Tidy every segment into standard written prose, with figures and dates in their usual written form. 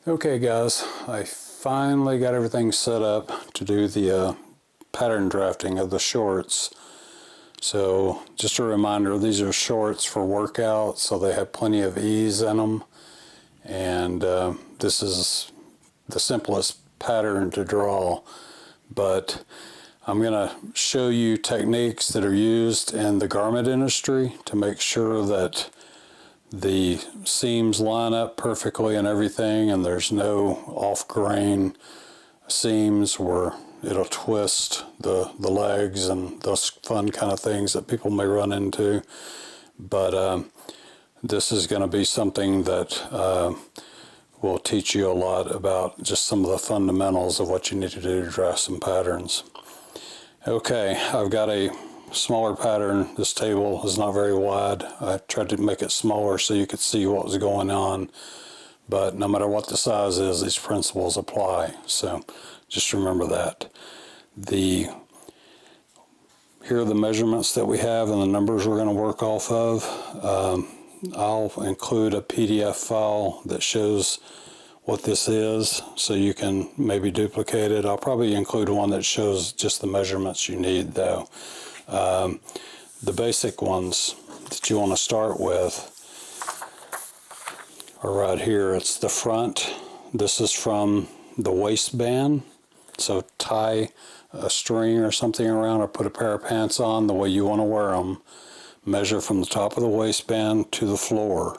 Okay guys, I finally got everything set up to do the pattern drafting of the shorts. So just a reminder, these are shorts for workouts, so they have plenty of ease in them. And this is the simplest pattern to draw, but I'm going to show you techniques that are used in the garment industry to make sure that the seams line up perfectly and everything, and there's no off-grain seams where it'll twist the legs and those fun kind of things that people may run into. But this is going to be something that will teach you a lot about just some of the fundamentals of what you need to do to draft some patterns. Okay, I've got a smaller pattern. This table is not very wide. I tried to make it smaller so you could see what was going on, but no matter what the size is, these principles apply, so just remember that. Here are the measurements that we have and the numbers we're going to work off of. I'll include a PDF file that shows what this is, so you can maybe duplicate it. I'll probably include one that shows just the measurements you need though. The basic ones that you want to start with are right here. It's the front. This is from the waistband. So tie a string or something around, or put a pair of pants on the way you want to wear them. Measure from the top of the waistband to the floor.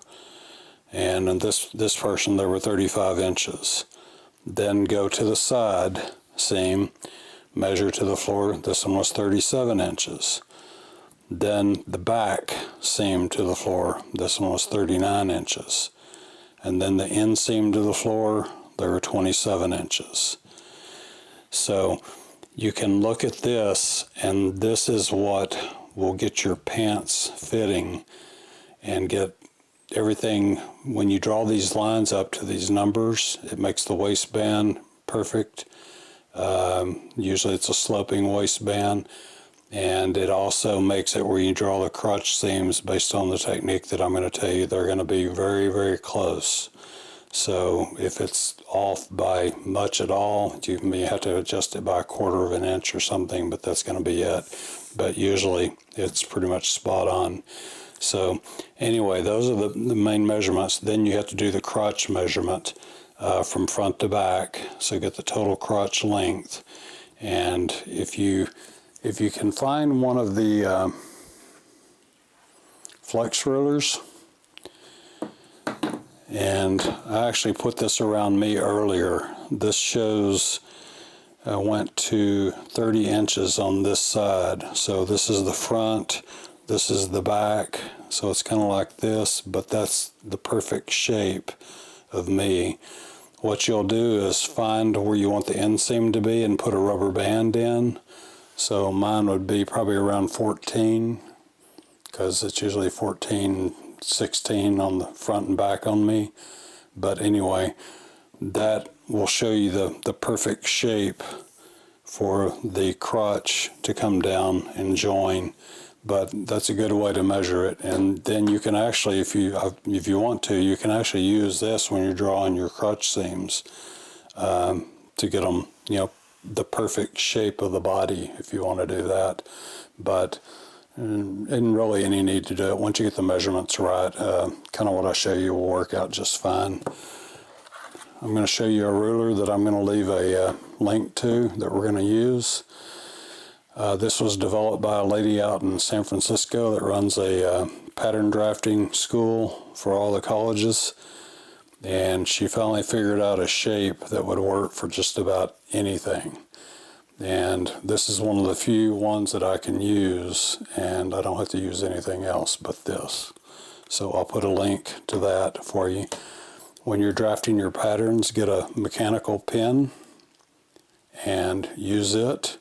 And in this person, there were 35 inches. Then go to the side seam, measure to the floor. This one was 37 inches. Then the back seam to the floor. This one was 39 inches. And then the inseam to the floor, there were 27 inches. So you can look at this, and this is what will get your pants fitting and get everything. When you draw these lines up to these numbers, it makes the waistband perfect. Usually it's a sloping waistband, and it also makes it where you draw the crotch seams based on the technique that I'm going to tell you. They're going to be very, very close. So if it's off by much at all, you may have to adjust it by 1/4 of an inch or something, but that's going to be it. But usually it's pretty much spot on. So anyway, those are the main measurements. Then you have to do the crotch measurement from front to back, so get the total crotch length. And if you can find one of the flex rulers, and I actually put this around me earlier. This shows I went to 30 inches on this side. So this is the front, this is the back, so it's kind of like this, but that's the perfect shape of me. What you'll do is find where you want the inseam to be and put a rubber band in. So mine would be probably around 14, because it's usually 14, 16 on the front and back on me. But anyway, that will show you the perfect shape for the crotch to come down and join. But that's a good way to measure it. And then you can actually, if you want to, you can actually use this when you're drawing your crotch seams to get them, the perfect shape of the body, if you want to do that. But isn't really any need to do it. Once you get the measurements right, kind of what I show you will work out just fine. I'm going to show you a ruler that I'm going to leave a link to that we're going to use. This was developed by a lady out in San Francisco that runs a pattern drafting school for all the colleges, and she finally figured out a shape that would work for just about anything. And this is one of the few ones that I can use, and I don't have to use anything else but this. So I'll put a link to that for you. When you're drafting your patterns, get a mechanical pen and use it.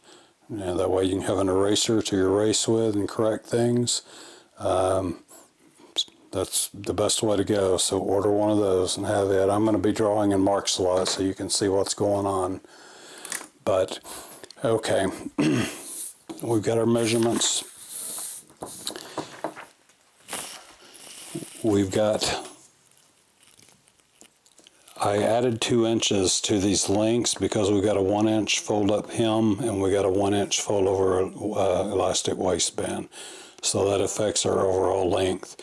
And that way you can have an eraser to erase with and correct things. That's the best way to go. So order one of those and have it. I'm going to be drawing in marks a lot so you can see what's going on. But okay, we've got our measurements. I added 2 inches to these lengths because we got a 1-inch fold up hem and we got a 1-inch fold over elastic waistband. So that affects our overall length.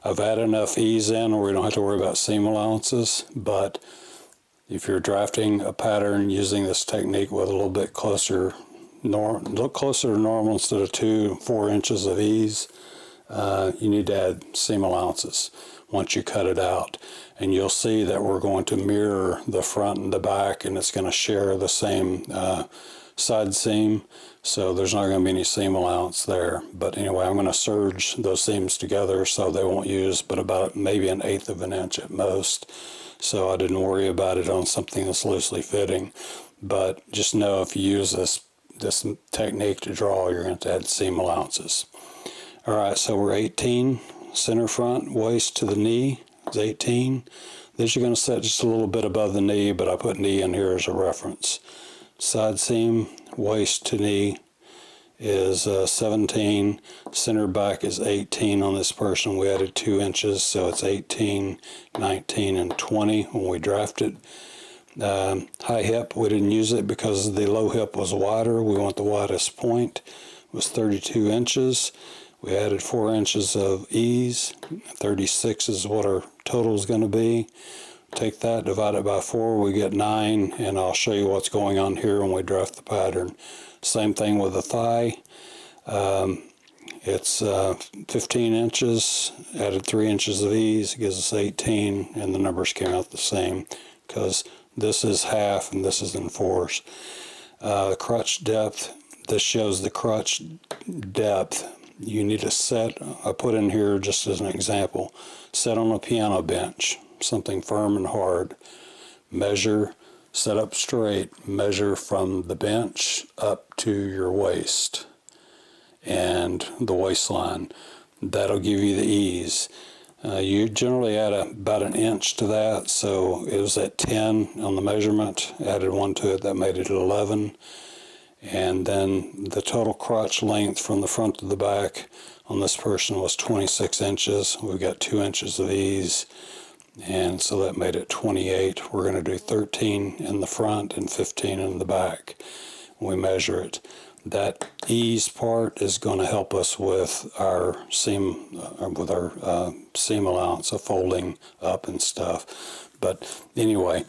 I've added enough ease in where we don't have to worry about seam allowances, but if you're drafting a pattern using this technique with a little bit closer, look closer to normal instead of 2-4 inches of ease, you need to add seam allowances once you cut it out. And you'll see that we're going to mirror the front and the back, and it's going to share the same side seam, so there's not going to be any seam allowance there. But anyway, I'm going to serge those seams together so they won't use but about maybe 1/8 of an inch at most. So I didn't worry about it on something that's loosely fitting. But just know if you use this technique to draw, you're going to add seam allowances. Alright, so we're 18, center front, waist to the knee is 18. This you're going to set just a little bit above the knee, but I put knee in here as a reference. Side seam, waist to knee is 17. Center back is 18 on this person. We added 2 inches, so it's 18, 19, and 20 when we drafted. High hip, we didn't use it because the low hip was wider. We want the widest point. It was 32 inches. We added 4 inches of ease. 36 is what our total is going to be. Take that, divide it by 4, we get 9, and I'll show you what's going on here when we draft the pattern. Same thigh with the thigh. It's 15 inches, added 3 inches of ease, gives us 18, and the numbers came out the same because this is half and this is in 4s. Crotch depth, this shows the crotch depth. You need to set, I put in here just as an example, set on a piano bench, something firm and hard. Measure, set up straight, measure from the bench up to your waist and the waistline. That'll give you the ease. You generally add about 1 inch to that, so it was at 10 on the measurement, added 1 to it, that made it 11. And then the total crotch length from the front to the back on this person was 26 inches. We've got 2 inches of ease, and so that made it 28. We're going to do 13 in the front and 15 in the back when we measure it. That ease part is going to help us with our seam allowance of folding up and stuff. But anyway,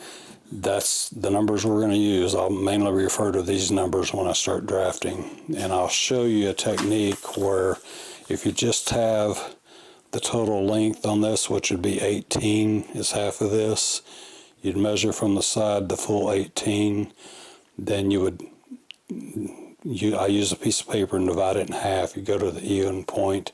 that's the numbers we're going to use. I'll mainly refer to these numbers when I start drafting, and I'll show you a technique where if you just have the total length on this, which would be 18 is half of this, you'd measure from the side the full 18, then you would I use a piece of paper and divide it in half. You go to the even point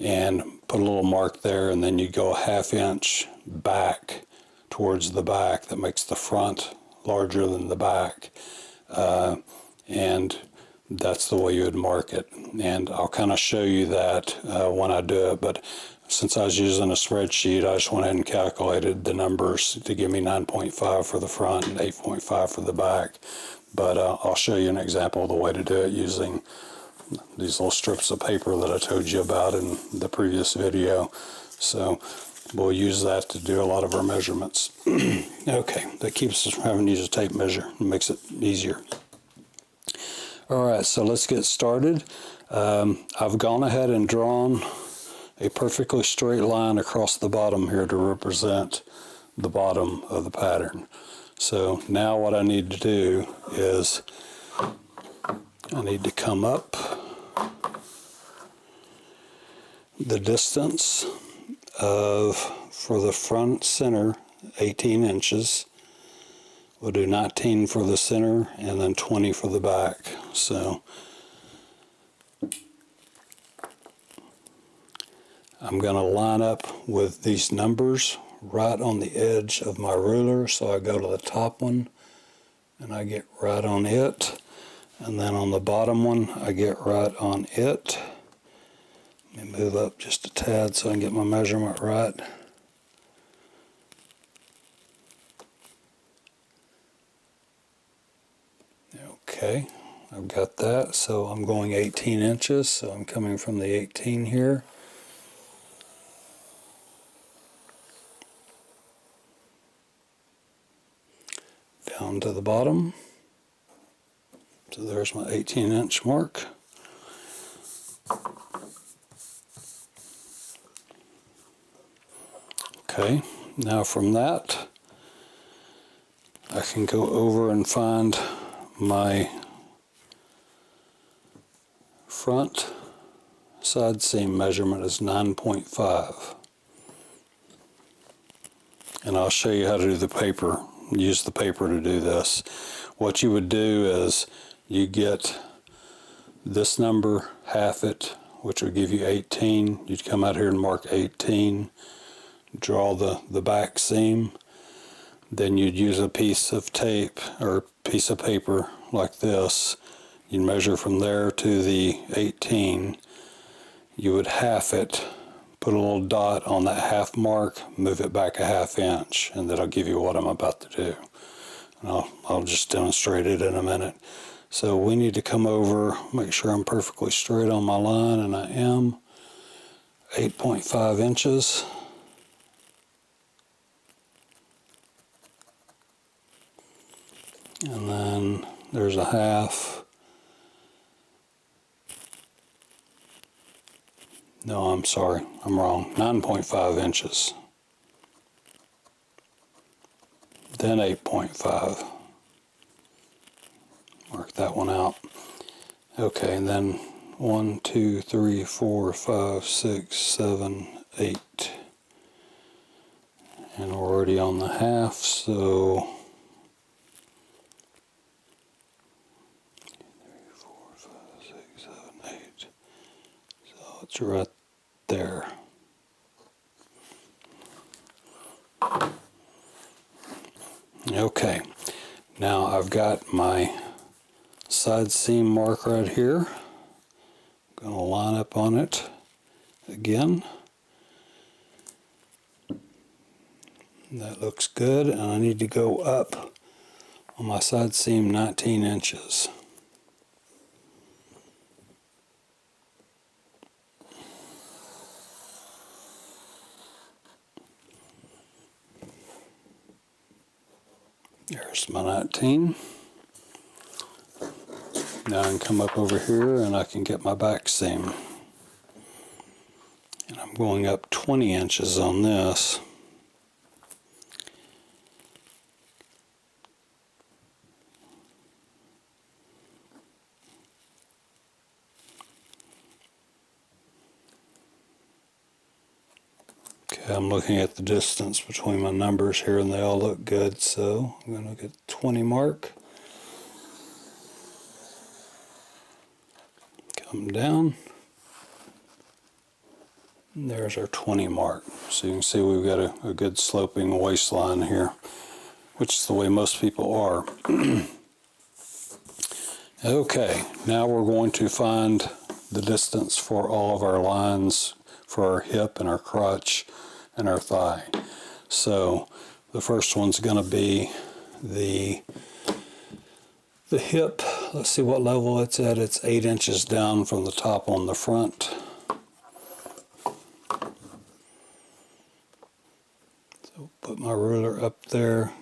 and put a little mark there, and then you go a 1/2 inch back towards the back. That makes the front larger than the back, and that's the way you would mark it. And I'll kind of show you that when I do it, but since I was using a spreadsheet, I just went ahead and calculated the numbers to give me 9.5 for the front and 8.5 for the back. But I'll show you an example of the way to do it using these little strips of paper that I told you about in the previous video. So we'll use that to do a lot of our measurements. Okay, that keeps us from having to use a tape measure and makes it easier. Alright, so let's get started. I've gone ahead and drawn a perfectly straight line across the bottom here to represent the bottom of the pattern. So now what I need to do is I need to come up the distance of, for the front center, 18 inches. We'll do 19 for the center and then 20 for the back. So I'm going to line up with these numbers right on the edge of my ruler. So I go to the top one and I get right on it, and then on the bottom one I get right on it. Let me move up just a tad so I can get my measurement right. Okay, I've got that, so I'm going 18 inches, so I'm coming from the 18 here. down to the bottom. So there's my 18-inch mark. Okay, now from that I can go over and find my front side seam measurement is 9.5. And I'll show you how to do the paper, use the paper to do this. What you would do is you get this number, half it, which would give you 18. You'd come out here and mark 18, draw the back seam. Then you'd use a piece of tape or a piece of paper like this. You'd measure from there to the 18. You would half it, put a little dot on that half mark, move it back a ½ inch, and that'll give you what I'm about to do. And I'll just demonstrate it in a minute. So we need to come over, make sure I'm perfectly straight on my line, and I am. 8.5 inches. And then there's a half. No, I'm sorry, I'm wrong. 9.5 inches. Then 8.5. Mark that one out. Okay, and then 1, 2, 3, 4, 5, 6, 7, 8. And we're already on the half, so 8. So it's right there. Okay, now I've got my side seam mark right here. I'm going to line up on it again. That looks good, and I need to go up on my side seam 19 inches. There's my 19. Now I can come up over here and I can get my back seam. And I'm going up 20 inches on this. Okay, I'm looking at the distance between my numbers here and they all look good, so I'm going to get 20 mark. Come down. And there's our 20 mark. So you can see we've got a good sloping waistline here, which is the way most people are. Okay, now we're going to find the distance for all of our lines for our hip and our crotch and our thigh. So the first one's going to be the hip. Let's see what level it's at. It's 8 inches down from the top on the front. So put my ruler up there.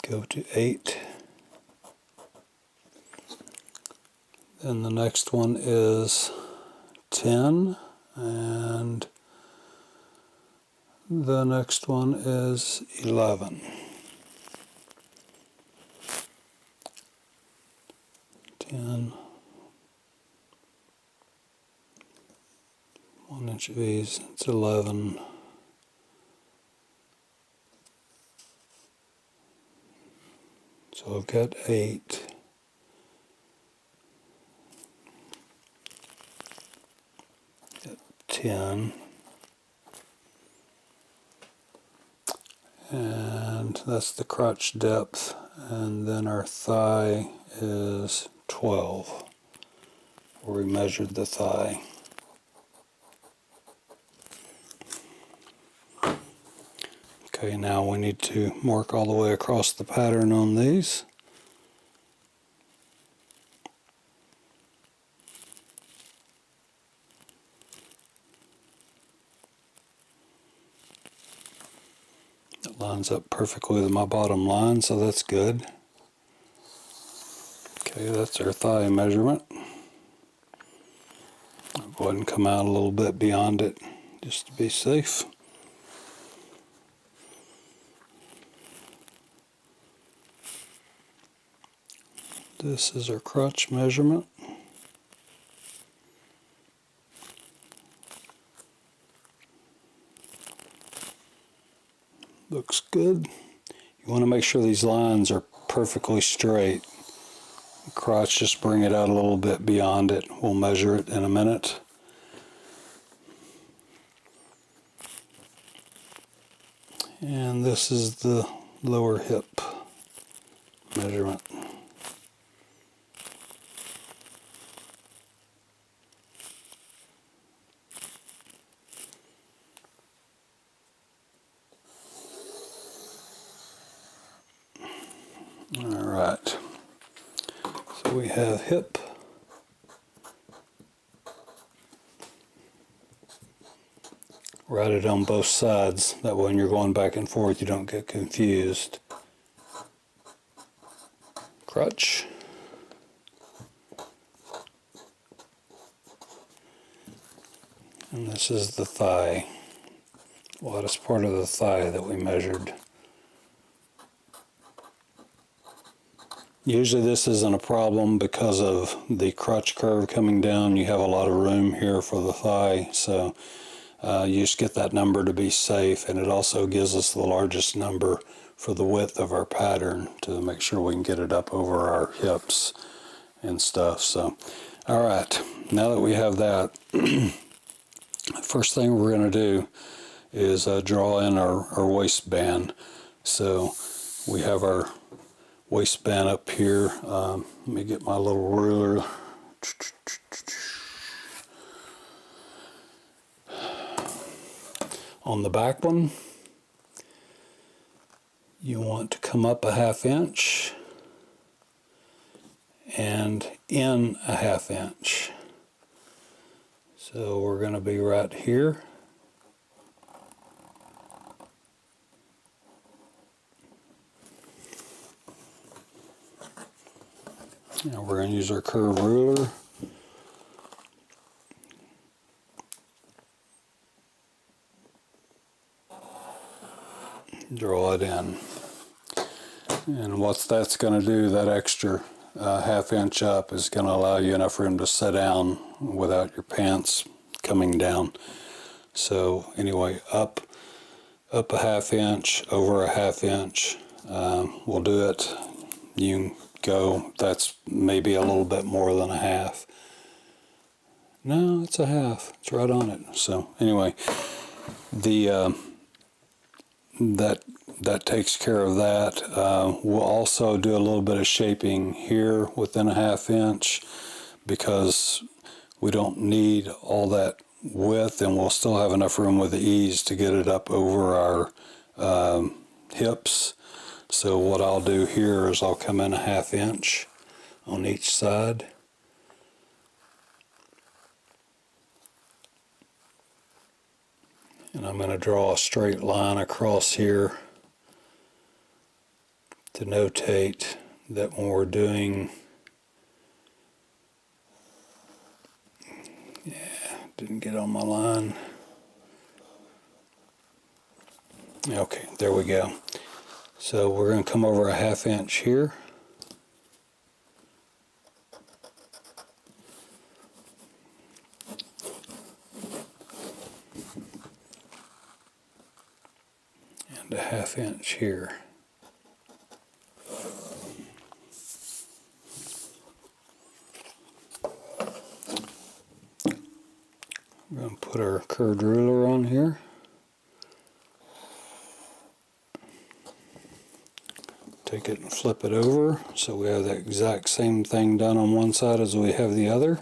Go to 8. Then the next one is 10, and the next one is 11. 10. 1 inch of these, it's 11. So I've got 8. Got 10. And that's the crotch depth, and then our thigh is 12, where we measured the thigh. Okay, now we need to mark all the way across the pattern on these. Lines up perfectly with my bottom line, so that's good. Okay, that's our thigh measurement. I'll go ahead and come out a little bit beyond it just to be safe. This is our crotch measurement. Looks good. You want to make sure these lines are perfectly straight. The crotch, just bring it out a little bit beyond it. We'll measure it in a minute. And this is the lower hip measurement. Alright, so we have hip, write it on both sides, that way when you're going back and forth you don't get confused. Crotch, and this is the thigh, widest part of the thigh that we measured. Usually this isn't a problem because of the crotch curve coming down. You have a lot of room here for the thigh, so you just get that number to be safe, and it also gives us the largest number for the width of our pattern to make sure we can get it up over our hips and stuff. So, alright, now that we have that, first thing we're going to do is draw in our waistband. So we have our waistband up here. Let me get my little ruler. On the back one, you want to come up a ½ inch and in a ½ inch. So we're going to be right here. Now we're going to use our curved ruler. Draw it in. And what that's going to do, that extra ½ inch up, is going to allow you enough room to sit down without your pants coming down. So anyway, up a ½ inch, over a ½ inch. We'll do it. You can go, that's maybe a little bit more than a half. No, it's a half. It's right on it. So anyway, the that takes care of that. We'll also do a little bit of shaping here within a ½ inch because we don't need all that width, and we'll still have enough room with ease to get it up over our hips. So what I'll do here is I'll come in a ½ inch on each side. And I'm going to draw a straight line across here to notate that when we're doing, didn't get on my line. Okay, there we go. So we're going to come over a ½ inch here. And a ½ inch here. We're going to put our curved ruler on here. Take it and flip it over so we have the exact same thing done on one side as we have the other.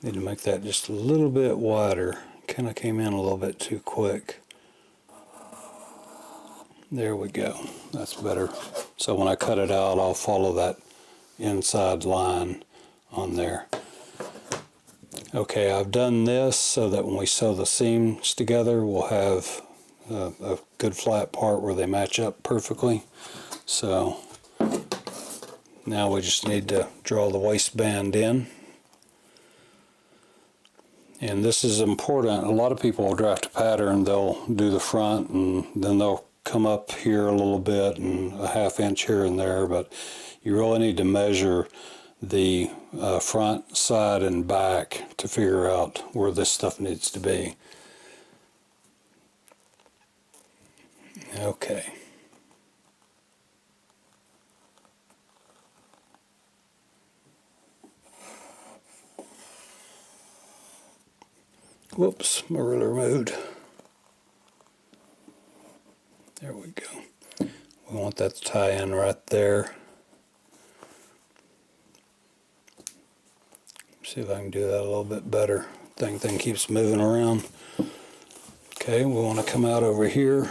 Need to make that just a little bit wider. Kind of came in a little bit too quick. There we go. That's better. So when I cut it out, I'll follow that inside line on there. Okay, I've done this so that when we sew the seams together, we'll have a good flat part where they match up perfectly. So now we just need to draw the waistband in. And this is important. A lot of people will draft a pattern, they'll do the front and then they'll come up here a little bit and a ½ inch here and there, but you really need to measure the front, side, and back to figure out where this stuff needs to be. Okay. Whoops, my ruler moved. There we go. We want that to tie in right there. See if I can do that a little bit better. Thing keeps moving around. Okay, we want to come out over here.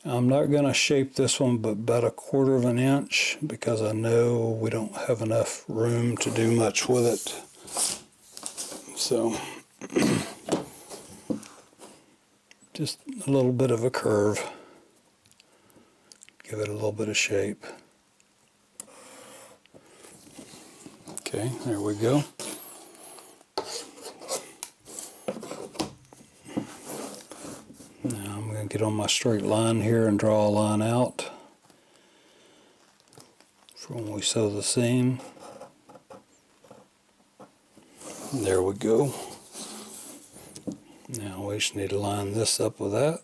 I'm not going to shape this one but about 1/4 inch because I know we don't have enough room to do much with it. So just a little bit of a curve. Give it a little bit of shape. Okay, there we go. Now I'm going to get on my straight line here and draw a line out for when we sew the seam. There we go. Now we just need to line this up with that.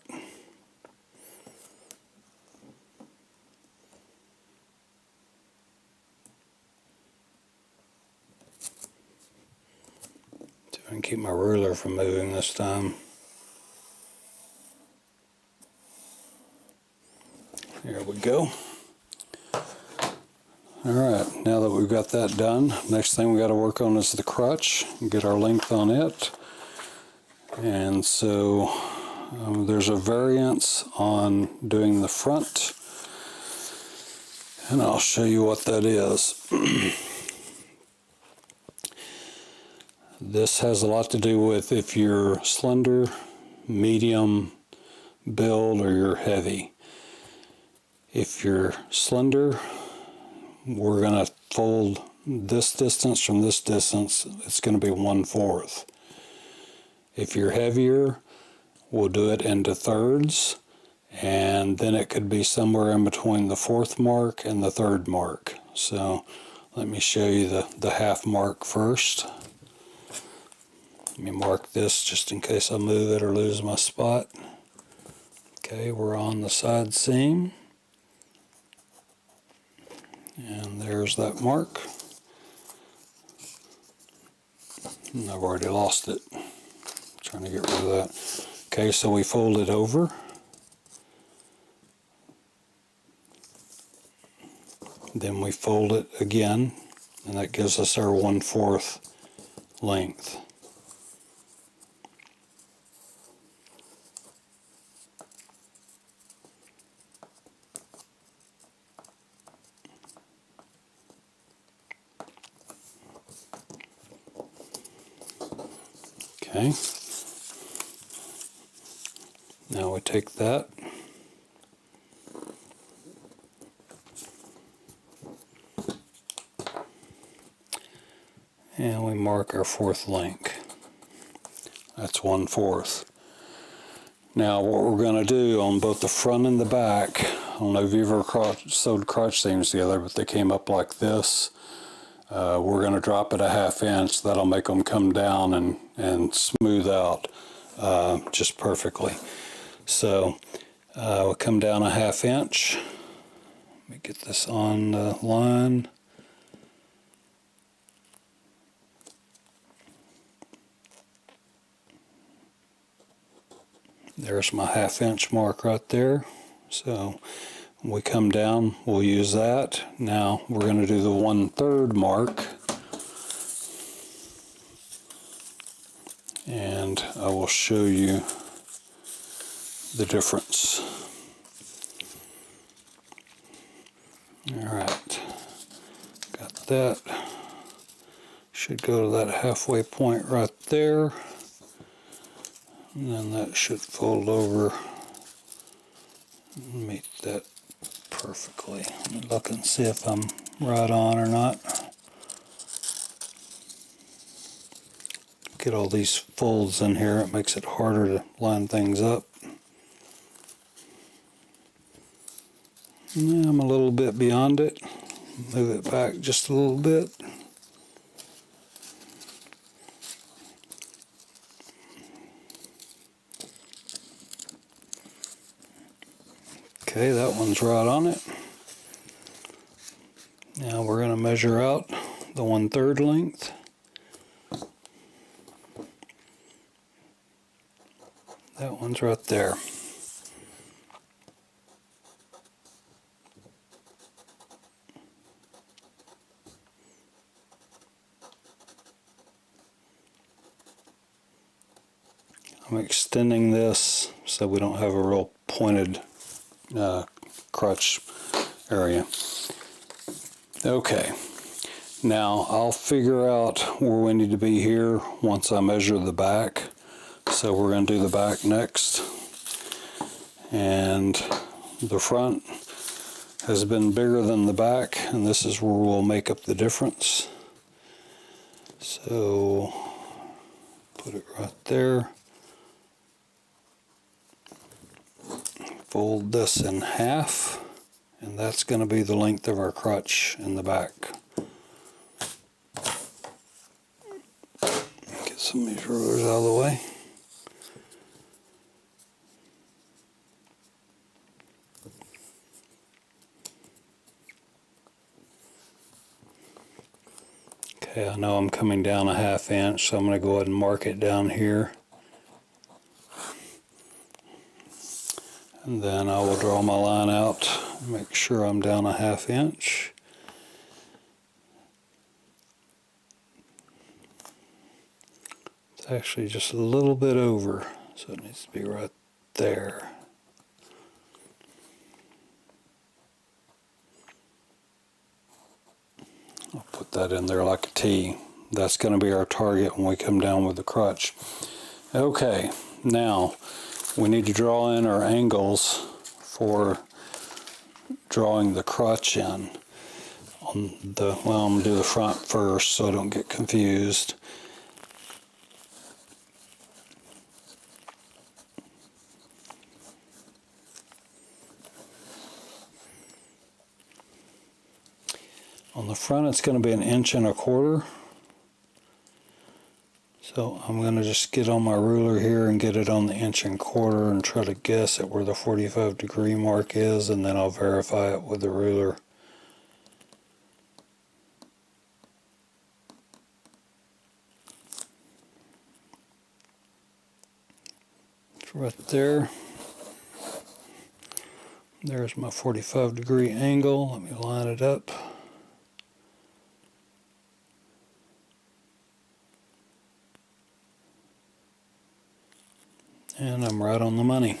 See if I can keep my ruler from moving this time. There we go. Alright, now that we've got that done, next thing we got to work on is the crotch and get our length on it. And so there's a variance on doing the front, and I'll show you what that is. This has a lot to do with if you're slender, medium build, or you're heavy. If you're slender, we're going to fold this distance from this distance. It's going to be 1/4. If you're heavier, we'll do it into thirds, and then it could be somewhere in between the 4th mark and the 3rd mark. So let me show you the half mark first. Let me mark this just in case I move it or lose my spot. Okay, we're on the side seam. And there's that mark. And I've already lost it. Trying to get rid of that. Okay, so we fold it over. Then we fold it again, and that gives us our 1/4 length. Okay. Now we take that and we mark our 4th link. That's 1/4. Now what we're going to do on both the front and the back, I don't know if you've ever sewed crotch seams together, but they came up like this. We're going to drop it a ½ inch. That'll make them come down and smooth out just perfectly. So we'll come down a ½ inch. Let me get this on the line. There's my 1/2 inch mark right there. So when we come down, we'll use that. Now we're going to do the 1/3 mark. And I will show you the difference. Alright, got that. Should go to that halfway point right there. And then that should fold over and meet that perfectly. Let me look and see if I'm right on or not. Get all these folds in here, it makes it harder to line things up. Yeah, I'm a little bit beyond it. Move it back just a little bit. Okay, that one's right on it. Now we're going to measure out the 1/3 length. That one's right there. I'm extending this so we don't have a real pointed crotch area. Okay, now I'll figure out where we need to be here once I measure the back. So we're going to do the back next. And the front has been bigger than the back, and this is where we'll make up the difference. So put it right there. Fold this in half, and that's going to be the length of our crotch in the back. Get some of these rulers out of the way. Okay, I know I'm coming down a 1/2 inch, so I'm going to go ahead and mark it down here. And then I will draw my line out, make sure I'm down a 1/2 inch. It's actually just a little bit over, so it needs to be right there. I'll put that in there like a T. That's going to be our target when we come down with the crotch. Okay, now we need to draw in our angles for drawing the crotch in. Well, I'm going to do the front first so I don't get confused. On the front it's going to be 1 1/4 inches. So I'm going to just get on my ruler here and get it on the 1 1/4 inches and try to guess at where the 45-degree mark is, and then I'll verify it with the ruler. It's right there. There's my 45-degree angle. Let me line it up. And I'm right on the money.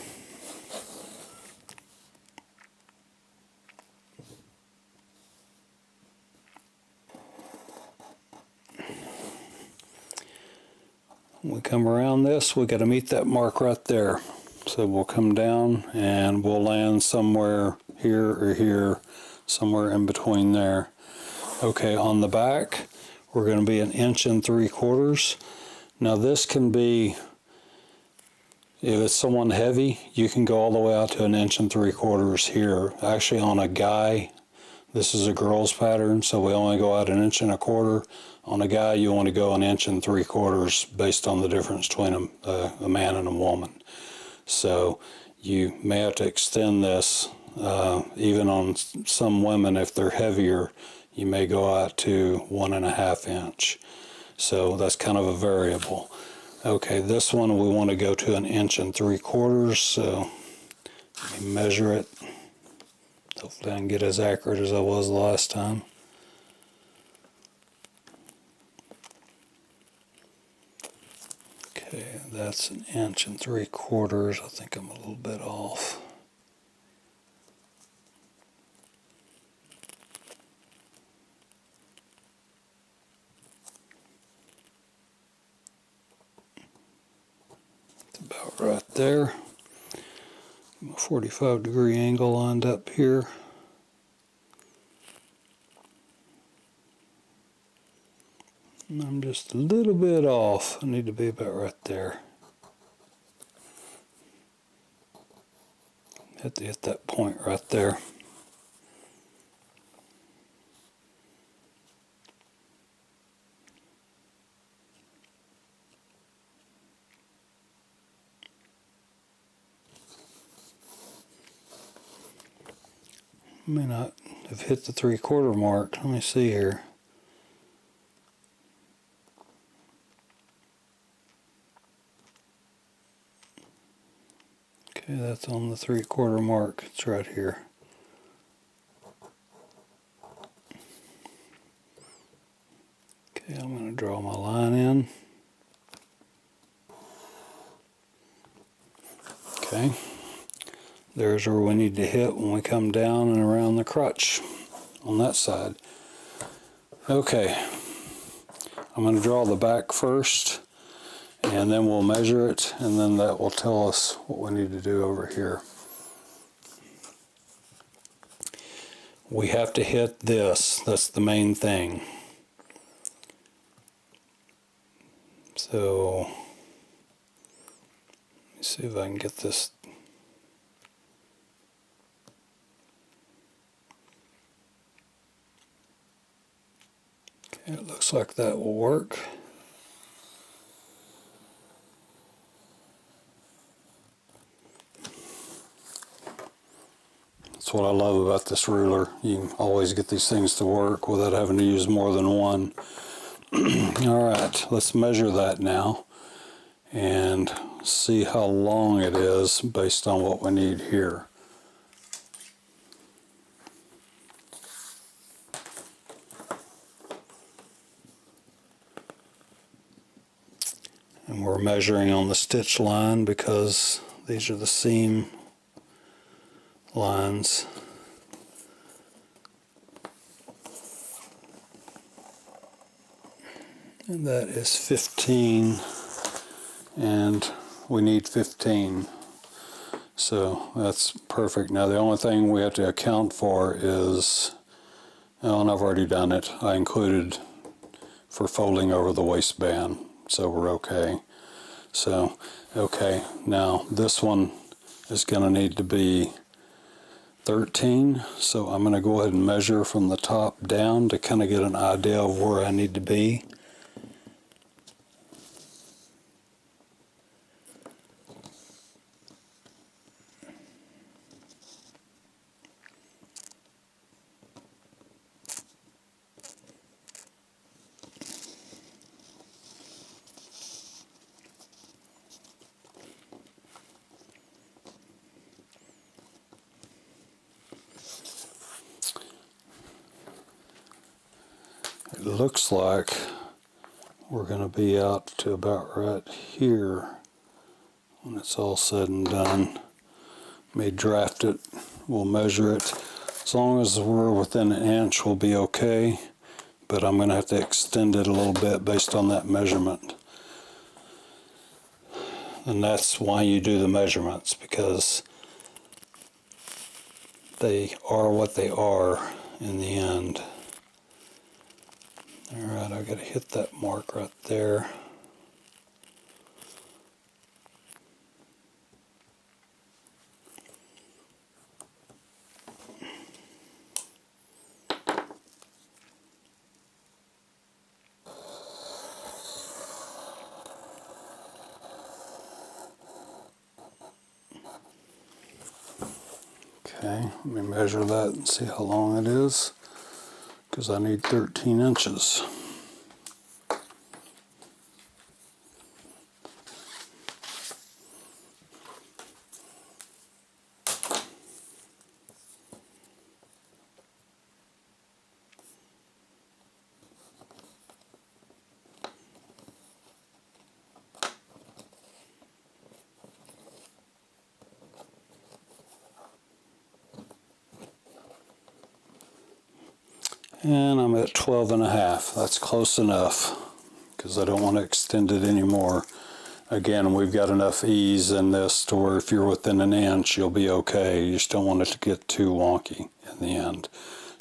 When we come around this, we got to meet that mark right there. So we'll come down and we'll land somewhere here or here, somewhere in between there. Okay, on the back, we're going to be 1 3/4 inches. Now this can be, if it's someone heavy, you can go all the way out to 1 3/4 inches here. Actually, on a guy, this is a girl's pattern, so we only go out 1 1/4 inches. On a guy, you want to go 1 3/4 inches based on the difference between a man and a woman. So you may have to extend this, even on some women, if they're heavier, you may go out to 1 1/2 inches. So that's kind of a variable. Okay, this one we want to go to 1 3/4 inches, so let me measure it. Hopefully I can get as accurate as I was last time. Okay, that's 1 3/4 inches. I think I'm a little bit off. It's about right there. 45-degree angle lined up here. And I'm just a little bit off. I need to be about right there. Have to hit that point right there. May not have hit the 3/4 mark. Let me see here. Okay, that's on the 3/4 mark. It's right here. Okay, I'm going to draw my line in. Okay, there's where we need to hit when we come down and around the crotch on that side. Okay, I'm going to draw the back first, and then we'll measure it, and then that will tell us what we need to do over here. We have to hit this. That's the main thing. So, let me see if I can get this. Okay, it looks like that will work. That's what I love about this ruler. You can always get these things to work without having to use more than one. Alright, let's measure that now and see how long it is based on what we need here. And we're measuring on the stitch line because these are the seam lines. And that is 15, and we need 15. So that's perfect. Now the only thing we have to account for is, oh, and I've already done it, I included for folding over the waistband, so we're okay. So, okay, now this one is going to need to be 13, so I'm going to go ahead and measure from the top down to kind of get an idea of where I need to be. It looks like we're going to be out to about right here when it's all said and done. May draft it, we'll measure it. As long as we're within 1 inch, we'll be okay, but I'm going to have to extend it a little bit based on that measurement. And that's why you do the measurements, because they are what they are in the end. Alright, I've got to hit that mark right there. Okay, let me measure that and see how long it is, because I need 13 inches. And I'm at 12.5. That's close enough because I don't want to extend it anymore. Again, we've got enough ease in this to where if you're within an inch, you'll be okay. You just don't want it to get too wonky in the end.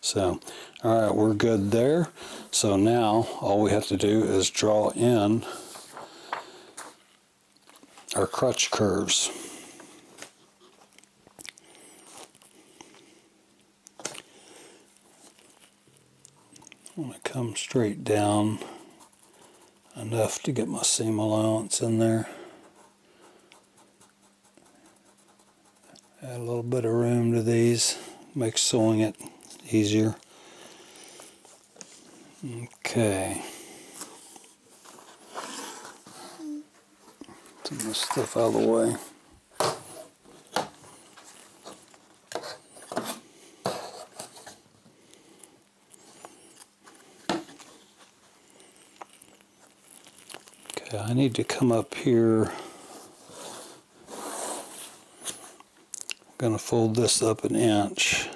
So, all right, we're good there. So now all we have to do is draw in our crotch curves. I want to come straight down enough to get my seam allowance in there. Add a little bit of room to these, makes sewing it easier. Okay. Take this stuff out of the way. Okay, I need to come up here. I'm going to fold this up an inch.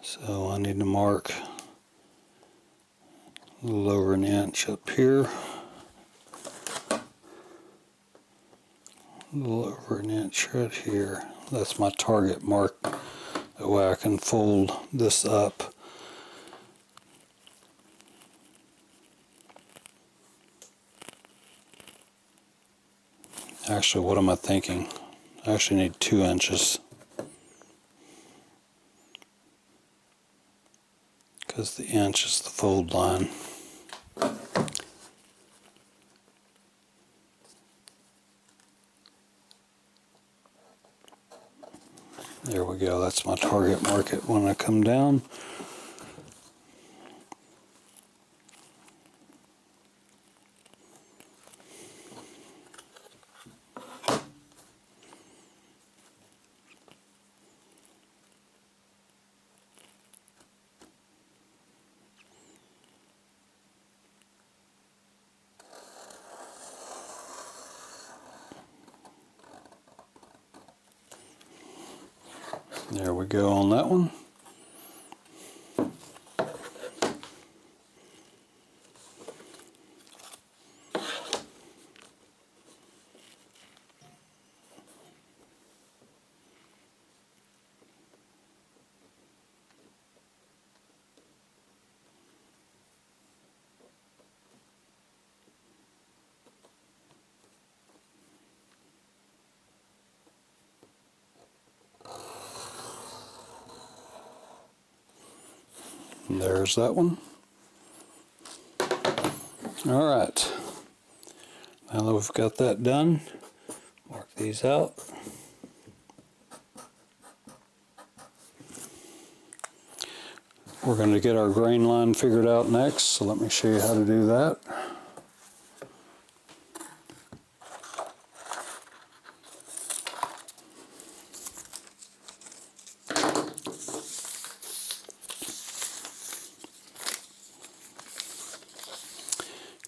So I need to mark a little over an inch up here. A little over an inch right here. That's my target mark. That way I can fold this up. Actually, what am I thinking? I actually need 2 inches. Because the inch is the fold line. There we go, that's my target market when I come down. There we go on that one. And there's that one. All right, now that we've got that done, mark these out. We're going to get our grain line figured out next, so let me show you how to do that.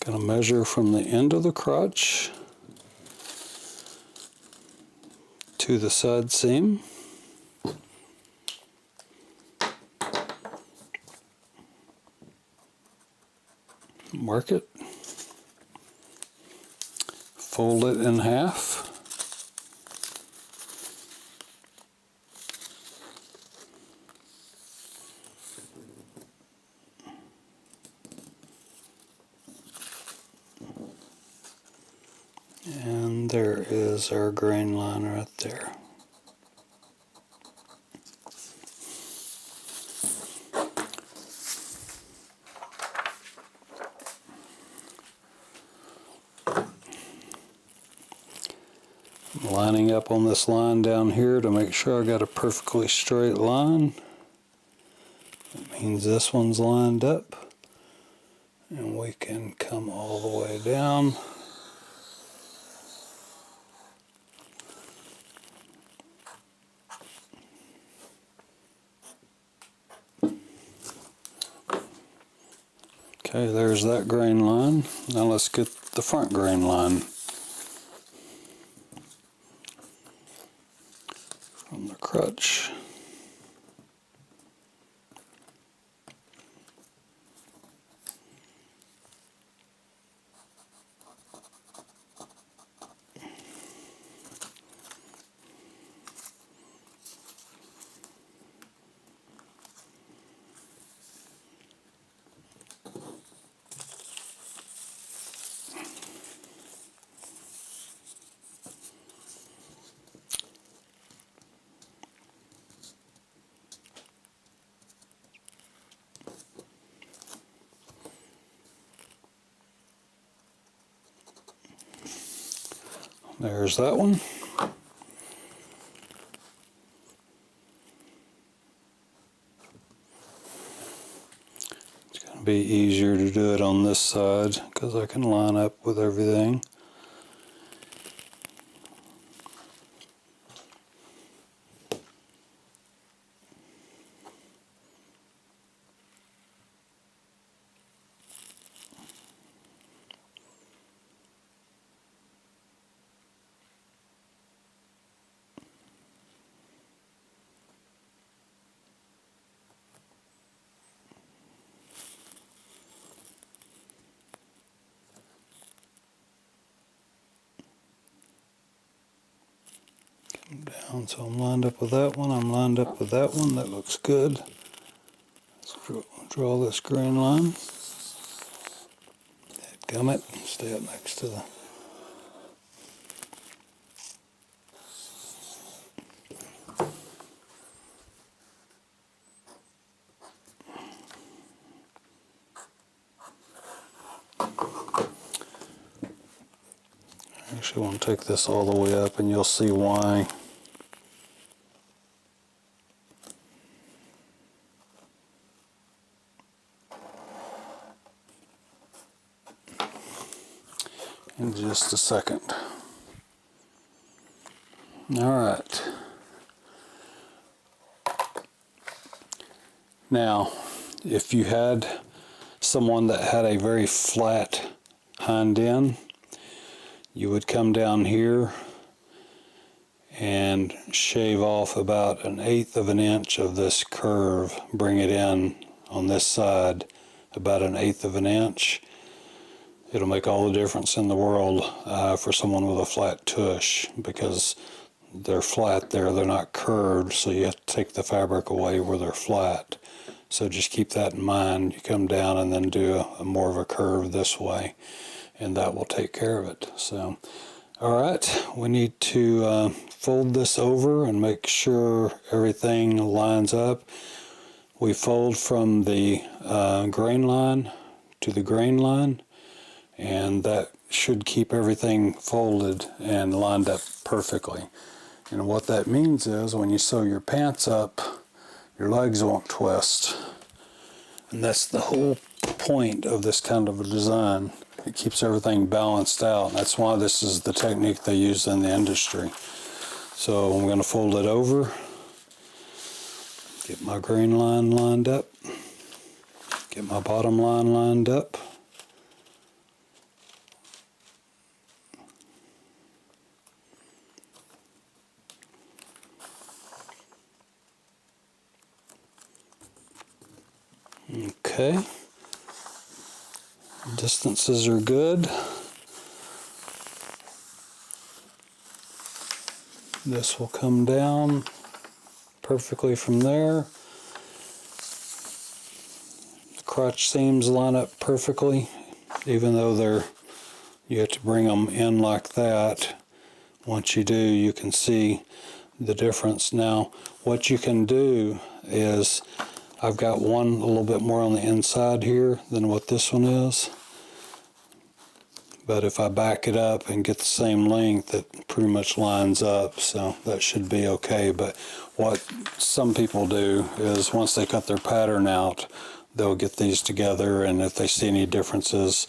Going to measure from the end of the crotch to the side seam. Mark it. Fold it in half. And there is our grain line right there. I'm lining up on this line down here to make sure I got a perfectly straight line. That means this one's lined up. And we can come all the way down. Okay, there's that grain line. Now let's get the front grain line. From the crotch. There's that one. It's going to be easier to do it on this side because I can line up with everything. Down, so I'm lined up with that one, I'm lined up with that one, that looks good. Let's draw this green line. Gummit, stay up next to the Actually want to take this all the way up and you'll see why. In just a second. Alright. Now, if you had someone that had a very flat hind end, you would come down here and shave off about 1/8 of an inch of this curve, bring it in on this side about 1/8 of an inch. It'll make all the difference in the world for someone with a flat tush, because they're flat there, they're not curved, so you have to take the fabric away where they're flat. So just keep that in mind. You come down and then do a more of a curve this way, and that will take care of it. So, alright, we need to fold this over and make sure everything lines up. We fold from the grain line to the grain line, and that should keep everything folded and lined up perfectly. And what that means is when you sew your pants up, your legs won't twist. And that's the whole point of this kind of a design. It keeps everything balanced out. That's why this is the technique they use in the industry. So I'm going to fold it over, get my grain line lined up, get my bottom line lined up. Okay, distances are good. This will come down perfectly from there. The crotch seams line up perfectly, even though you have to bring them in like that. Once you do, you can see the difference. Now, what you can do is, I've got one a little bit more on the inside here than what this one is. But if I back it up and get the same length, it pretty much lines up, so that should be okay. But what some people do is once they cut their pattern out, they'll get these together, and if they see any differences,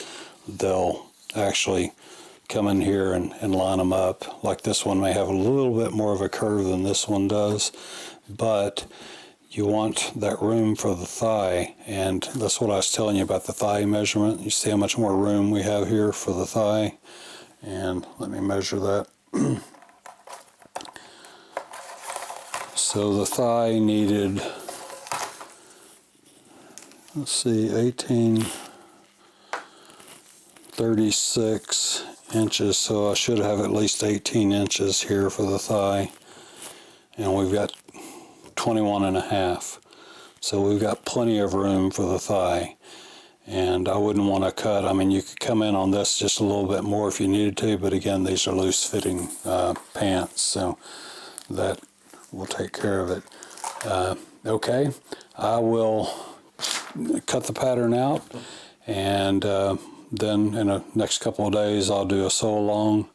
they'll actually come in here and line them up. Like this one may have a little bit more of a curve than this one does, but you want that room for the thigh, and that's what I was telling you about the thigh measurement. You see how much more room we have here for the thigh, and let me measure that. So the thigh needed, let's see, 1836 inches, so I should have at least 18 inches here for the thigh, and we've got 21.5, so we've got plenty of room for the thigh. And I wouldn't want to cut, I mean, you could come in on this just a little bit more if you needed to, but again, these are loose fitting pants, so that will take care of it. Okay, I will cut the pattern out, and then in the next couple of days I'll do a sew along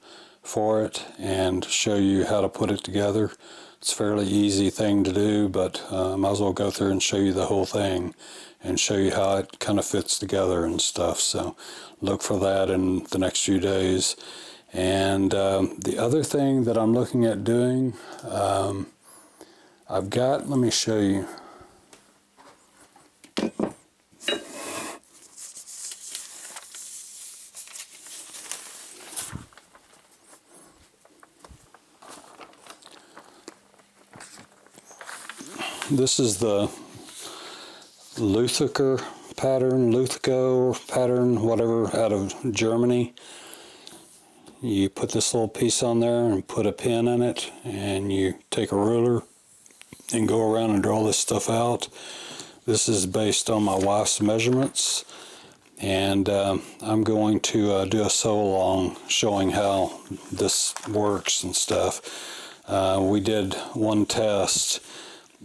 for it and show you how to put it together. It's a fairly easy thing to do, but I might as well go through and show you the whole thing and show you how it kind of fits together and stuff. So look for that in the next few days. And the other thing that I'm looking at doing, I've got, let me show you. This is the Luthiker pattern, Luthico pattern, whatever, out of Germany. You put this little piece on there and put a pin in it, and you take a ruler and go around and draw this stuff out. This is based on my wife's measurements, and I'm going to do a sew along showing how this works and stuff. We did one test,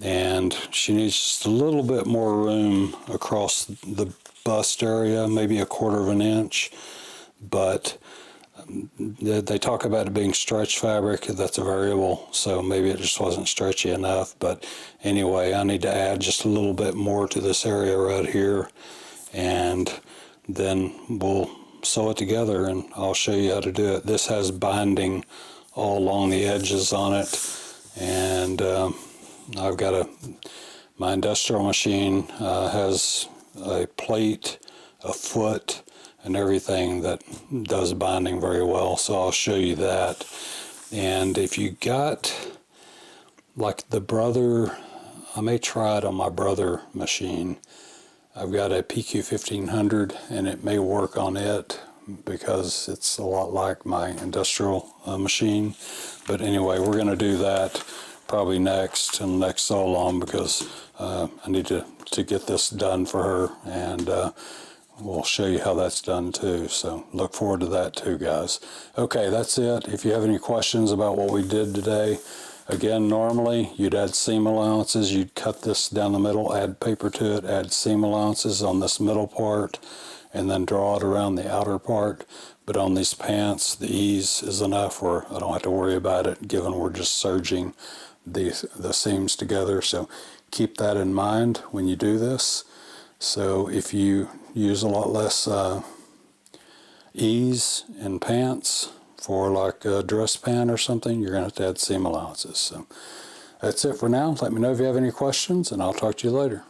and she needs just a little bit more room across the bust area, maybe 1/4 of an inch, but they talk about it being stretch fabric. That's a variable, so maybe it just wasn't stretchy enough. But anyway, I need to add just a little bit more to this area right here, and then we'll sew it together and I'll show you how to do it. This has binding all along the edges on it, and I've got my industrial machine has a plate, a foot, and everything that does binding very well, so I'll show you that. And if you got like the Brother, I may try it on my Brother machine. I've got a PQ1500 and it may work on it because it's a lot like my industrial machine. But anyway, we're going to do that probably next and next so long, because I need to get this done for her, and we'll show you how that's done too. So look forward to that too, guys. Okay, that's it. If you have any questions about what we did today, again, normally you'd add seam allowances. You'd cut this down the middle, add paper to it, add seam allowances on this middle part, and then draw it around the outer part. But on these pants, the ease is enough where I don't have to worry about it, given we're just serging the seams together. So keep that in mind when you do this. So if you use a lot less ease in pants for like a dress pant or something, you're going to have to add seam allowances. So that's it for now. Let me know if you have any questions, and I'll talk to you later.